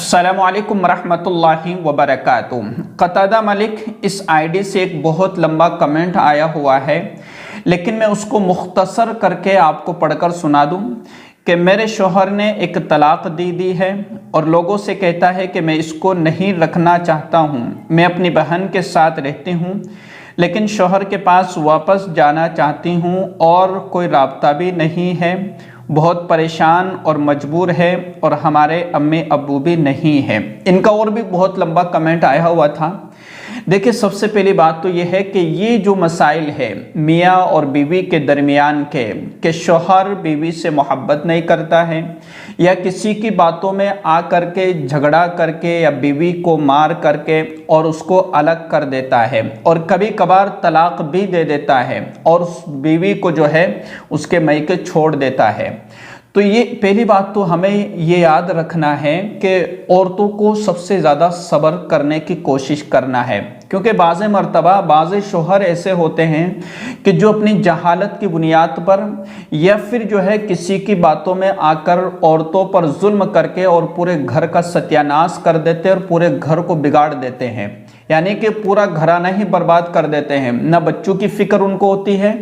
अस्सलामु अलैकुम रहमतुल्लाहि वबरकातुह। क़तादा मलिक इस आईडी से एक बहुत लंबा कमेंट आया हुआ है, लेकिन मैं उसको मुख्तसर करके आपको पढ़कर सुना दूं कि मेरे शौहर ने एक तलाक दी है और लोगों से कहता है कि मैं इसको नहीं रखना चाहता हूं। मैं अपनी बहन के साथ रहती हूं, लेकिन शौहर के पास वापस जाना चाहती हूं और कोई राब्ता भी नहीं है। बहुत परेशान और मजबूर है और हमारे अम्मी अब्बू भी नहीं है। इनका और भी बहुत लंबा कमेंट आया हुआ था। देखिए, सबसे पहली बात तो ये है कि ये जो मसाइल है मियाँ और बीवी के दरमियान के शौहर बीवी से मोहब्बत नहीं करता है या किसी की बातों में आ करके झगड़ा करके या बीवी को मार करके और उसको अलग कर देता है और कभी कभार तलाक भी दे देता है और उस बीवी को जो है उसके मैके छोड़ देता है। तो ये पहली बात तो हमें ये याद रखना है कि औरतों को सबसे ज़्यादा सब्र करने की कोशिश करना है, क्योंकि बाज़ मरतबा बाज़ शौहर ऐसे होते हैं कि जो अपनी जहालत की बुनियाद पर या फिर जो है किसी की बातों में आकर औरतों पर जुल्म करके और पूरे घर का सत्यानाश कर देते हैं और पूरे घर को बिगाड़ देते हैं, यानी कि पूरा घराना ही बर्बाद कर देते हैं। ना बच्चों की फ़िक्र उनको होती है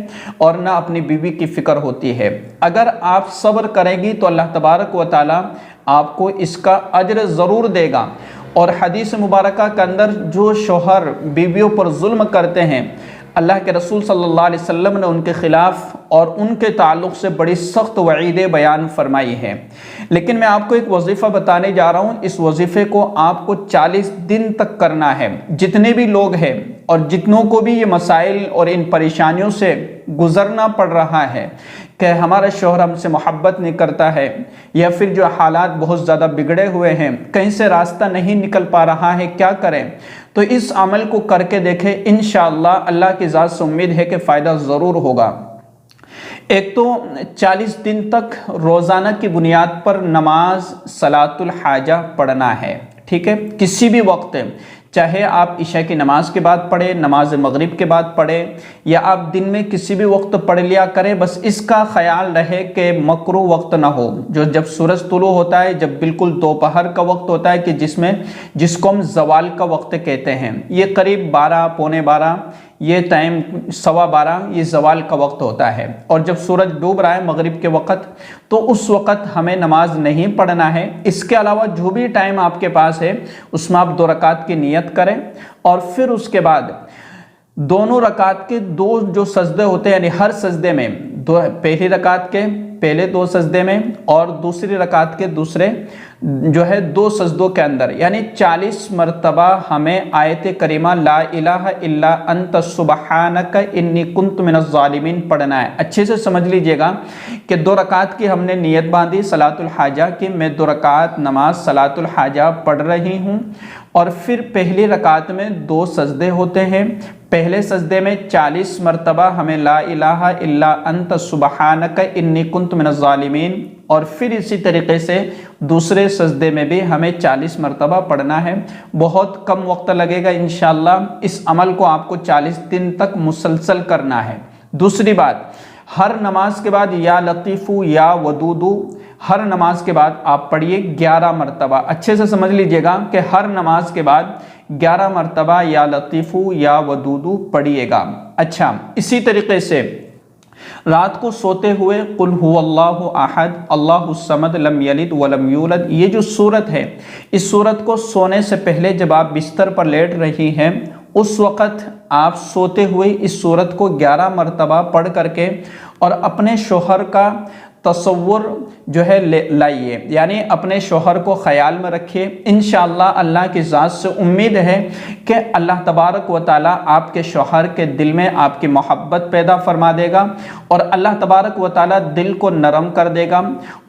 और ना अपनी बीवी की फ़िक्र होती है। अगर आप सब्र करेंगी तो अल्लाह तबारक व तआला आपको इसका अज्र ज़रूर देगा। और हदीस मुबारका के अंदर जो शौहर बीवियों पर जुल्म करते हैं, अल्लाह के रसूल सल्लल्लाहु अलैहि वसल्लम ने उनके ख़िलाफ़ और उनके ताल्लुक़ से बड़ी सख्त वईदें बयान फरमाई है। लेकिन मैं आपको एक वजीफ़ा बताने जा रहा हूँ। इस वजीफ़े को आपको 40 दिन तक करना है। जितने भी लोग हैं और जितनों को भी ये मसाइल और इन परेशानियों से गुज़रना पड़ रहा है कि हमारा शौहर हमसे मोहब्बत नहीं करता है या फिर जो हालात बहुत ज़्यादा बिगड़े हुए हैं, कहीं से रास्ता नहीं निकल पा रहा है, क्या करें, तो इस अमल को करके देखें। इंशाअल्लाह अल्लाह की ज़ात से उम्मीद है कि फ़ायदा ज़रूर होगा। एक तो 40 दिन तक रोज़ाना की बुनियाद पर नमाज सलातुल हाजा पढ़ना है, ठीक है। किसी भी वक्त, चाहे आप इशा की नमाज के बाद पढ़े, नमाज मगरिब के बाद पढ़े या आप दिन में किसी भी वक्त पढ़ लिया करें, बस इसका ख्याल रहे कि मकरू वक्त ना हो, जो जब सूरज तुलू होता है, जब बिल्कुल दोपहर का वक्त होता है कि जिसको हम जवाल का वक्त कहते हैं, ये करीब 12 पौने 12 ये टाइम 12:15 ये जवाल का वक्त होता है। और जब सूरज डूब रहा है मगरिब के वक़्त, तो उस वक़्त हमें नमाज नहीं पढ़ना है। इसके अलावा जो भी टाइम आपके पास है उसमें आप 2 रकात की नियत करें और फिर उसके बाद दोनों रकात के 2 जो सजदे होते हैं, यानी हर सजदे में पहली रकात के पहले 2 सजदे में और दूसरी रकात के दूसरे जो है 2 सजदों के अंदर, यानी 40 मरतबा हमें आयत करीमा ला इलाहा इल्ला अंत सुबहानक इन्नी कुन्तु मिनज़ ज़ालिमीन पढ़ना है। अच्छे से समझ लीजिएगा कि 2 रकात की हमने नियत बांधी सलातुल हाजा की, मैं 2 रकात नमाज सलातुल हाजा पढ़ रही हूँ और फिर पहली रकात में 2 सजदे होते हैं। पहले सजदे में 40 मरतबा हमें ला इलाहा इल्ला अंत सुबहानक इन्नी कुन्तु मिनज़ ज़ालिमीन और फिर इसी तरीके से दूसरे सजदे में भी हमें 40 मरतबा पढ़ना है। बहुत कम वक्त लगेगा इंशाअल्लाह। इस अमल को आपको 40 दिन तक मुसलसल करना है। दूसरी बात, हर नमाज के बाद या लतीफ़ू या वदूदू हर नमाज के बाद आप पढ़िए 11 मरतबा। अच्छे से समझ लीजिएगा कि हर नमाज के बाद 11 मरतबा या लतीफ़ू या वदूदू पढ़िएगा। अच्छा, इसी तरीके से रात को सोते हुए कुल हुवल्लाहु अहद अल्लाहुस समद लम यलिद वलम यूलद, ये जो सूरत है, इस सूरत को सोने से पहले जब आप बिस्तर पर लेट रही हैं उस वक़्त आप सोते हुए इस सूरत को 11 मरतबा पढ़ करके और अपने शौहर का तसव्वुर जो है लाइए, यानी अपने शौहर को ख़याल में रखिए। इंशाअल्लाह अल्लाह की ज़ात से उम्मीद है कि अल्लाह तबारक व तआला आपके शौहर के दिल में आपकी मोहब्बत पैदा फरमा देगा और अल्लाह तबारक व तआला दिल को नरम कर देगा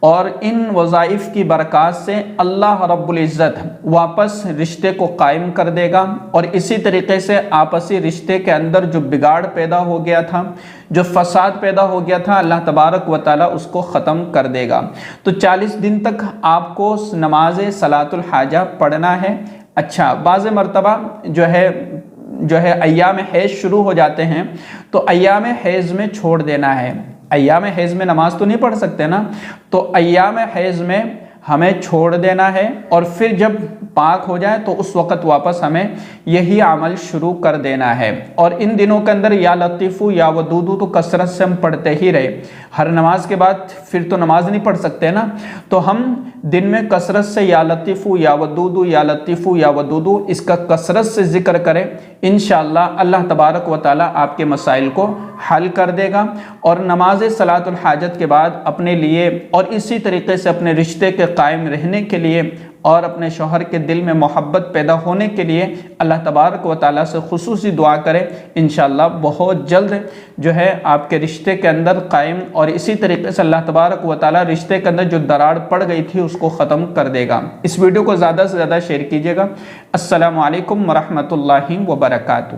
और इन वज़ाइफ़ की बरकत से अल्लाह रब्बुल इज़्ज़त वापस रिश्ते को कायम कर देगा और इसी तरीके से आपसी रिश्ते के अंदर जो बिगाड़ पैदा हो गया था, जो फसाद पैदा हो गया था, अल्लाह तबारक व तआला उसको ख़त्म कर देगा। तो 40 दिन तक आपको नमाज सलातुल हाजा पढ़ना है। अच्छा, बाज़ मरतबा जो है अय्याम हैज़ शुरू हो जाते हैं, तो अय्याम हैज़ में छोड़ देना है। अय्याम हैज़ में नमाज तो नहीं पढ़ सकते ना, तो अय्याम हैज़ में ہمیں چھوڑ دینا ہے اور پھر جب پاک ہو جائے تو اس وقت واپس ہمیں یہی عمل شروع کر دینا ہے۔ اور ان دنوں کے اندر یا لطیفو یا ودودو تو کثرت سے ہم پڑھتے ہی رہے، ہر نماز کے بعد پھر تو نماز نہیں پڑھ سکتے نا، تو ہم دن میں کثرت سے یا لطیفو یا ودودو یا لطیفو یا ودودو اس کا کثرت سے ذکر کریں، انشاءاللہ اللہ تبارک و تعالی آپ کے مسائل کو حل کر دے گا۔ اور نماز صلاۃ الحاجت کے بعد اپنے لیے اور اسی طریقے سے اپنے رشتے کے قائم رہنے کے لیے اور اپنے شوہر کے دل میں محبت پیدا ہونے کے لیے اللہ تبارک و تعالیٰ سے خصوصی دعا کرے، انشاءاللہ بہت جلد جو ہے آپ کے رشتے کے اندر قائم، اور اسی طریقے سے اللہ تبارک و تعالیٰ رشتے کے اندر جو دراڑ پڑ گئی تھی اس کو ختم کر دے گا۔ اس ویڈیو کو زیادہ سے زیادہ شیئر کیجیے گا۔ السلام علیکم ورحمۃ اللہ وبرکاتہ۔